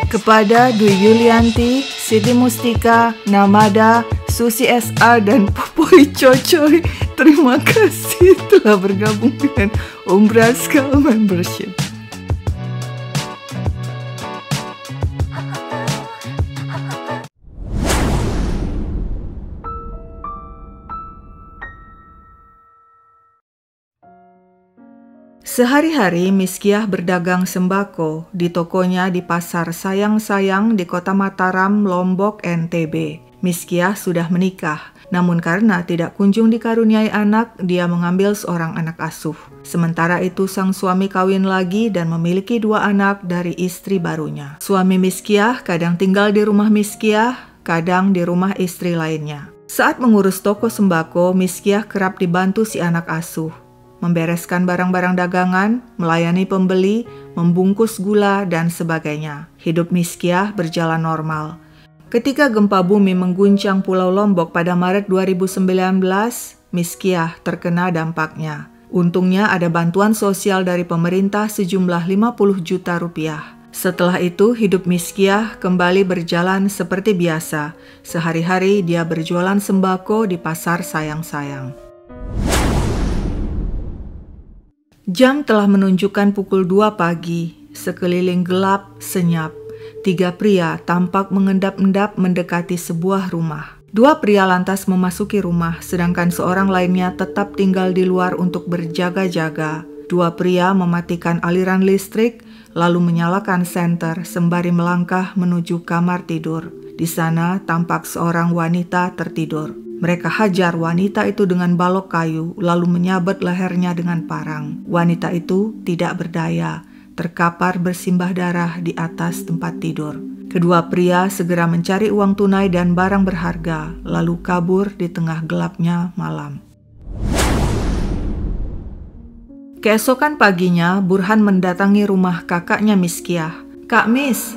Kepada Dwi Yulianti, Siti Mustika, Namada, Susi SR, dan Popoi Cocoy, terima kasih telah bergabung dengan Ombraska Membership. Sehari-hari Miskiah berdagang sembako di tokonya di Pasar Sayang-Sayang di Kota Mataram, Lombok, NTB. Miskiah sudah menikah, namun karena tidak kunjung dikaruniai anak, dia mengambil seorang anak asuh. Sementara itu sang suami kawin lagi dan memiliki 2 anak dari istri barunya. Suami Miskiah kadang tinggal di rumah Miskiah, kadang di rumah istri lainnya. Saat mengurus toko sembako, Miskiah kerap dibantu si anak asuh. Membereskan barang-barang dagangan, melayani pembeli, membungkus gula, dan sebagainya. Hidup Miskiah berjalan normal. Ketika gempa bumi mengguncang Pulau Lombok pada Maret 2019, Miskiah terkena dampaknya. Untungnya ada bantuan sosial dari pemerintah sejumlah 50 juta rupiah. Setelah itu, hidup Miskiah kembali berjalan seperti biasa. Sehari-hari dia berjualan sembako di Pasar Sayang-Sayang. Jam telah menunjukkan pukul 2 pagi, sekeliling gelap, senyap. 3 pria tampak mengendap-endap mendekati sebuah rumah. 2 pria lantas memasuki rumah, sedangkan seorang lainnya tetap tinggal di luar untuk berjaga-jaga. 2 pria mematikan aliran listrik, lalu menyalakan senter sembari melangkah menuju kamar tidur. Di sana tampak seorang wanita tertidur. Mereka hajar wanita itu dengan balok kayu, lalu menyabet lehernya dengan parang. Wanita itu tidak berdaya, terkapar bersimbah darah di atas tempat tidur. Kedua pria segera mencari uang tunai dan barang berharga, lalu kabur di tengah gelapnya malam. Keesokan paginya, Burhan mendatangi rumah kakaknya Miskiah. Kak Mis,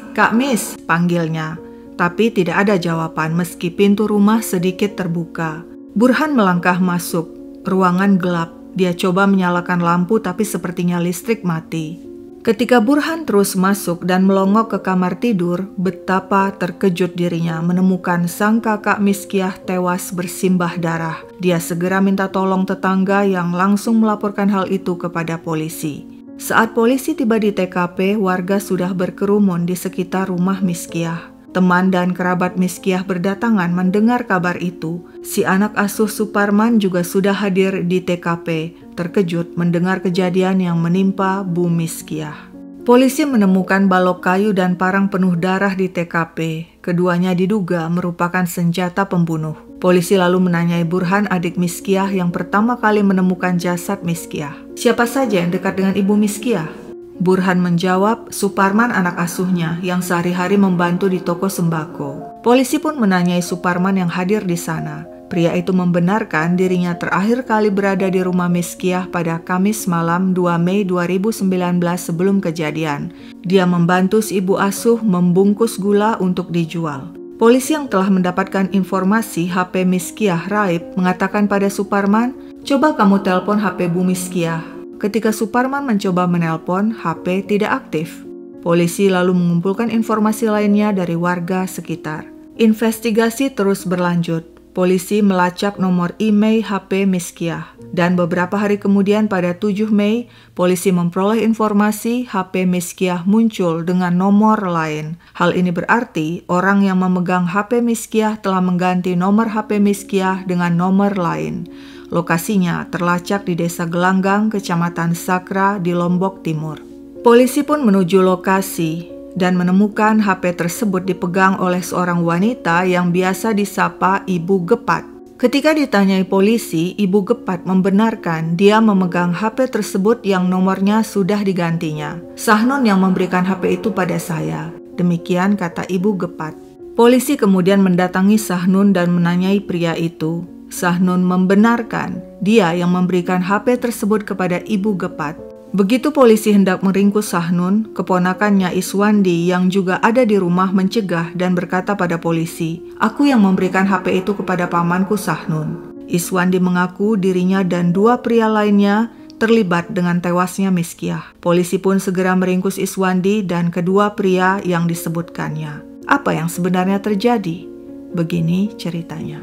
panggilnya. Tapi tidak ada jawaban meski pintu rumah sedikit terbuka. Burhan melangkah masuk. Ruangan gelap. Dia coba menyalakan lampu tapi sepertinya listrik mati. Ketika Burhan terus masuk dan melongok ke kamar tidur, betapa terkejut dirinya menemukan sang kakak Miskiah tewas bersimbah darah. Dia segera minta tolong tetangga yang langsung melaporkan hal itu kepada polisi. Saat polisi tiba di TKP, warga sudah berkerumun di sekitar rumah Miskiah. Teman dan kerabat Miskiah berdatangan mendengar kabar itu. Si anak asuh Suparman juga sudah hadir di TKP, terkejut mendengar kejadian yang menimpa Bu Miskiah. Polisi menemukan balok kayu dan parang penuh darah di TKP. Keduanya diduga merupakan senjata pembunuh. Polisi lalu menanyai Burhan, adik Miskiah yang pertama kali menemukan jasad Miskiah. Siapa saja yang dekat dengan ibu Miskiah? Burhan menjawab, Suparman anak asuhnya yang sehari-hari membantu di toko sembako. Polisi pun menanyai Suparman yang hadir di sana. Pria itu membenarkan dirinya terakhir kali berada di rumah Miskiah pada Kamis malam 2 Mei 2019 sebelum kejadian. Dia membantu si ibu asuh membungkus gula untuk dijual. Polisi yang telah mendapatkan informasi HP Miskiah raib mengatakan pada Suparman, coba kamu telepon HP Bu Miskiah. Ketika Suparman mencoba menelpon, HP tidak aktif. Polisi lalu mengumpulkan informasi lainnya dari warga sekitar. Investigasi terus berlanjut. Polisi melacak nomor email HP Miskiah. Dan beberapa hari kemudian pada 7 Mei, polisi memperoleh informasi HP Miskiah muncul dengan nomor lain. Hal ini berarti orang yang memegang HP Miskiah telah mengganti nomor HP Miskiah dengan nomor lain. Lokasinya terlacak di Desa Gelanggang, Kecamatan Sakra di Lombok Timur. Polisi pun menuju lokasi dan menemukan HP tersebut dipegang oleh seorang wanita yang biasa disapa Ibu Gepat. Ketika ditanyai polisi, Ibu Gepat membenarkan dia memegang HP tersebut yang nomornya sudah digantinya. Sahnun yang memberikan HP itu pada saya. Demikian kata Ibu Gepat. Polisi kemudian mendatangi Sahnun dan menanyai pria itu. Sahnun membenarkan dia yang memberikan HP tersebut kepada Ibu Gepat. Begitu polisi hendak meringkus Sahnun, keponakannya Iswandi yang juga ada di rumah mencegah dan berkata pada polisi, "Aku yang memberikan HP itu kepada pamanku Sahnun." Iswandi mengaku dirinya dan 2 pria lainnya terlibat dengan tewasnya Miskiah. Polisi pun segera meringkus Iswandi dan kedua pria yang disebutkannya. Apa yang sebenarnya terjadi? Begini ceritanya.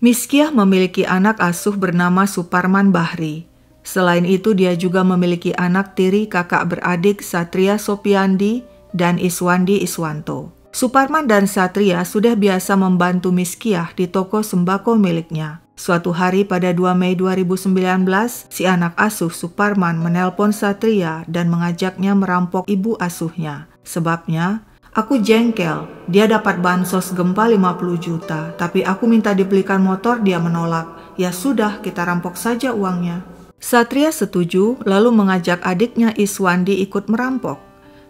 Miskiah memiliki anak asuh bernama Suparman Bahri. Selain itu dia juga memiliki anak tiri kakak beradik Satria Sopiandi dan Iswandi Iswanto. Suparman dan Satria sudah biasa membantu Miskiah di toko sembako miliknya. Suatu hari pada 2 Mei 2019, si anak asuh Suparman menelpon Satria dan mengajaknya merampok ibu asuhnya. Sebabnya, "Aku jengkel, dia dapat bansos gempa 50 juta, tapi aku minta dibelikan motor, dia menolak. Ya sudah, kita rampok saja uangnya." Satria setuju, lalu mengajak adiknya Iswandi ikut merampok.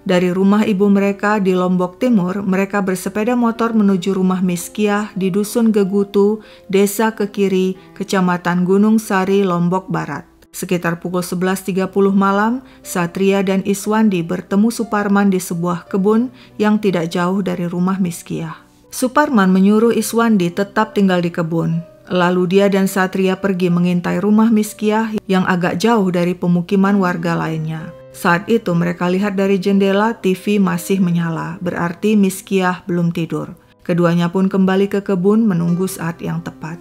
Dari rumah ibu mereka di Lombok Timur, mereka bersepeda motor menuju rumah Miskiah di Dusun Gegutu, Desa Kekiri, Kecamatan Gunung Sari, Lombok Barat. Sekitar pukul 11.30 malam, Satria dan Iswandi bertemu Suparman di sebuah kebun yang tidak jauh dari rumah Miskiah. Suparman menyuruh Iswandi tetap tinggal di kebun. Lalu dia dan Satria pergi mengintai rumah Miskiah yang agak jauh dari pemukiman warga lainnya. Saat itu mereka lihat dari jendela TV masih menyala, berarti Miskiah belum tidur. Keduanya pun kembali ke kebun menunggu saat yang tepat.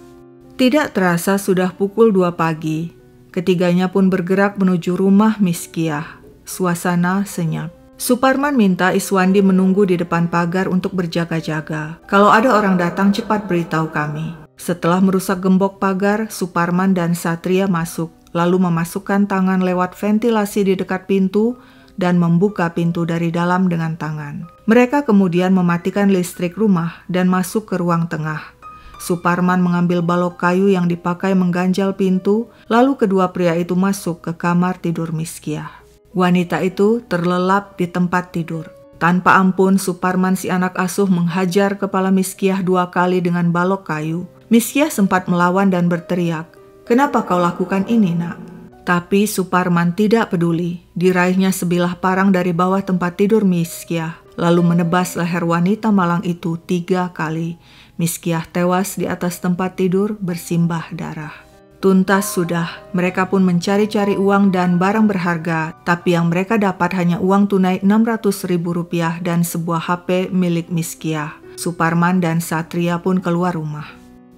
Tidak terasa sudah pukul 2 pagi. Ketiganya pun bergerak menuju rumah Miskiah. Suasana senyap. Suparman minta Iswandi menunggu di depan pagar untuk berjaga-jaga. "Kalau ada orang datang cepat beritahu kami." Setelah merusak gembok pagar, Suparman dan Satria masuk, lalu memasukkan tangan lewat ventilasi di dekat pintu dan membuka pintu dari dalam dengan tangan. Mereka kemudian mematikan listrik rumah dan masuk ke ruang tengah. Suparman mengambil balok kayu yang dipakai mengganjal pintu, lalu kedua pria itu masuk ke kamar tidur Miskiah. Wanita itu terlelap di tempat tidur. Tanpa ampun, Suparman si anak asuh menghajar kepala Miskiah 2 kali dengan balok kayu. Miskiah sempat melawan dan berteriak, "Kenapa kau lakukan ini, nak?" Tapi Suparman tidak peduli. Diraihnya sebilah parang dari bawah tempat tidur Miskiah, lalu menebas leher wanita malang itu 3 kali. Miskiah tewas di atas tempat tidur bersimbah darah. Tuntas sudah, mereka pun mencari-cari uang dan barang berharga, tapi yang mereka dapat hanya uang tunai Rp600.000 dan sebuah HP milik Miskiah. Suparman dan Satria pun keluar rumah.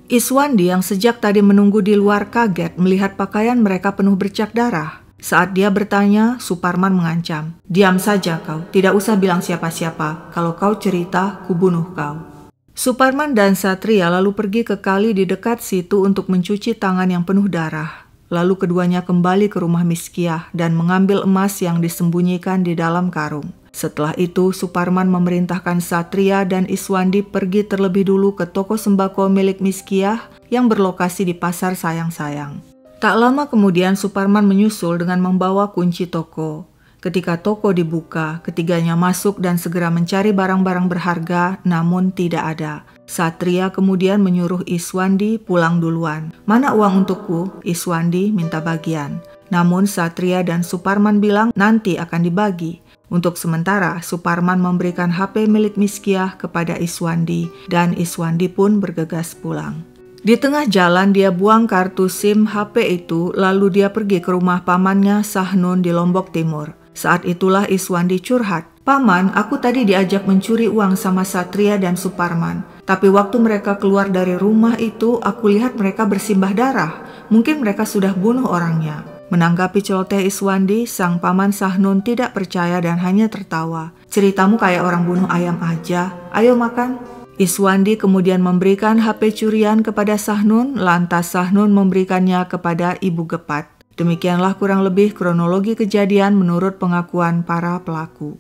Iswandi yang sejak tadi menunggu di luar kaget melihat pakaian mereka penuh bercak darah. Saat dia bertanya, Suparman mengancam, "Diam saja kau, tidak usah bilang siapa-siapa. Kalau kau cerita, kubunuh kau." Suparman dan Satria lalu pergi ke kali di dekat situ untuk mencuci tangan yang penuh darah. Lalu keduanya kembali ke rumah Miskiah dan mengambil emas yang disembunyikan di dalam karung. Setelah itu, Suparman memerintahkan Satria dan Iswandi pergi terlebih dulu ke toko sembako milik Miskiah yang berlokasi di Pasar Sayang-Sayang. Tak lama kemudian Suparman menyusul dengan membawa kunci toko. Ketika toko dibuka, ketiganya masuk dan segera mencari barang-barang berharga, namun tidak ada. Satria kemudian menyuruh Iswandi pulang duluan. "Mana uang untukku?" Iswandi minta bagian. Namun Satria dan Suparman bilang nanti akan dibagi. Untuk sementara, Suparman memberikan HP milik Miskiah kepada Iswandi dan Iswandi pun bergegas pulang. Di tengah jalan dia buang kartu SIM HP itu, lalu dia pergi ke rumah pamannya Sahnun di Lombok Timur. Saat itulah Iswandi curhat, "Paman, aku tadi diajak mencuri uang sama Satria dan Suparman. Tapi waktu mereka keluar dari rumah itu, aku lihat mereka bersimbah darah. Mungkin mereka sudah bunuh orangnya." Menanggapi celoteh Iswandi, sang paman Sahnun tidak percaya dan hanya tertawa. "Ceritamu kayak orang bunuh ayam aja. Ayo makan." Iswandi kemudian memberikan HP curian kepada Sahnun, lantas Sahnun memberikannya kepada Ibu Gepat. Demikianlah kurang lebih kronologi kejadian menurut pengakuan para pelaku.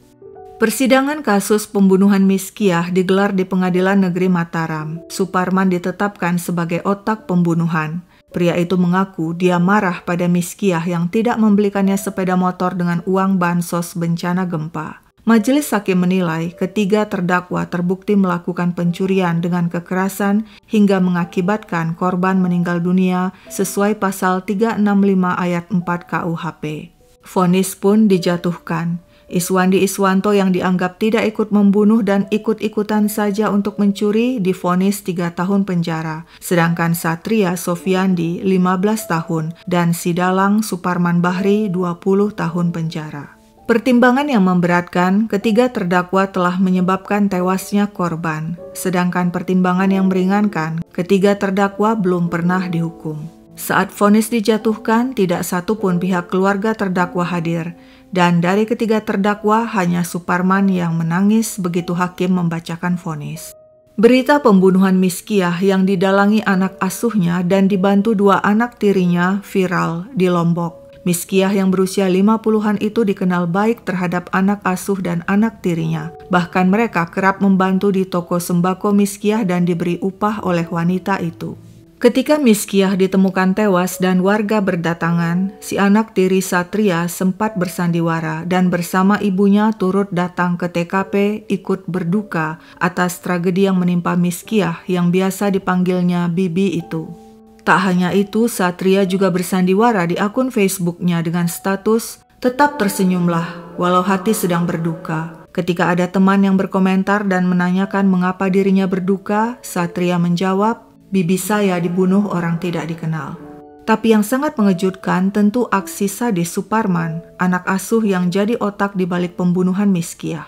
Persidangan kasus pembunuhan Miskiah digelar di Pengadilan Negeri Mataram. Suparman ditetapkan sebagai otak pembunuhan. Pria itu mengaku dia marah pada Miskiah yang tidak membelikannya sepeda motor dengan uang bansos bencana gempa. Majelis hakim menilai ketiga terdakwa terbukti melakukan pencurian dengan kekerasan hingga mengakibatkan korban meninggal dunia sesuai pasal 365 ayat 4 KUHP. Vonis pun dijatuhkan. Iswandi Iswanto yang dianggap tidak ikut membunuh dan ikut-ikutan saja untuk mencuri divonis 3 tahun penjara, sedangkan Satria Sofiandi 15 tahun dan Sidalang Suparman Bahri 20 tahun penjara. Pertimbangan yang memberatkan, ketiga terdakwa telah menyebabkan tewasnya korban, sedangkan pertimbangan yang meringankan, ketiga terdakwa belum pernah dihukum. Saat vonis dijatuhkan, tidak satu pun pihak keluarga terdakwa hadir, dan dari ketiga terdakwa hanya Suparman yang menangis begitu hakim membacakan vonis. Berita pembunuhan Miskiah yang didalangi anak asuhnya dan dibantu 2 anak tirinya viral di Lombok. Miskiah yang berusia 50-an itu dikenal baik terhadap anak asuh dan anak tirinya. Bahkan mereka kerap membantu di toko sembako Miskiah dan diberi upah oleh wanita itu. Ketika Miskiah ditemukan tewas dan warga berdatangan, si anak tiri Satria sempat bersandiwara dan bersama ibunya turut datang ke TKP ikut berduka atas tragedi yang menimpa Miskiah yang biasa dipanggilnya Bibi itu. Tak hanya itu, Satria juga bersandiwara di akun Facebooknya dengan status, "Tetap tersenyumlah, walau hati sedang berduka." Ketika ada teman yang berkomentar dan menanyakan mengapa dirinya berduka, Satria menjawab, "Bibi saya dibunuh orang tidak dikenal." Tapi yang sangat mengejutkan tentu aksi sadis Suparman, anak asuh yang jadi otak di balik pembunuhan Miskiah.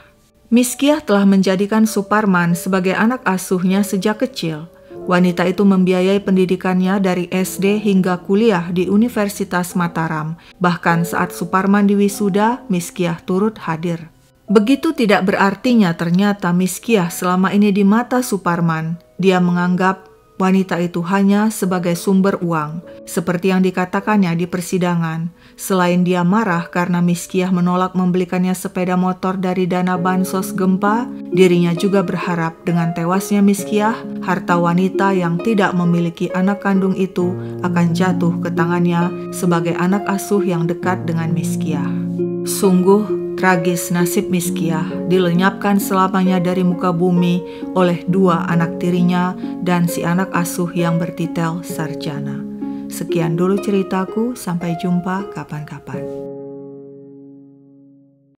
Miskiah telah menjadikan Suparman sebagai anak asuhnya sejak kecil. Wanita itu membiayai pendidikannya dari SD hingga kuliah di Universitas Mataram. Bahkan saat Suparman diwisuda, Miskiah turut hadir. Begitu tidak berartinya ternyata Miskiah selama ini di mata Suparman. Dia menganggap wanita itu hanya sebagai sumber uang, seperti yang dikatakannya di persidangan. Selain dia marah karena Miskiah menolak membelikannya sepeda motor dari dana bansos gempa, dirinya juga berharap dengan tewasnya Miskiah, harta wanita yang tidak memiliki anak kandung itu akan jatuh ke tangannya sebagai anak asuh yang dekat dengan Miskiah. Sungguh tragis nasib Miskiah, dilenyapkan selamanya dari muka bumi oleh 2 anak tirinya dan si anak asuh yang bertitel sarjana. Sekian dulu ceritaku, sampai jumpa kapan-kapan.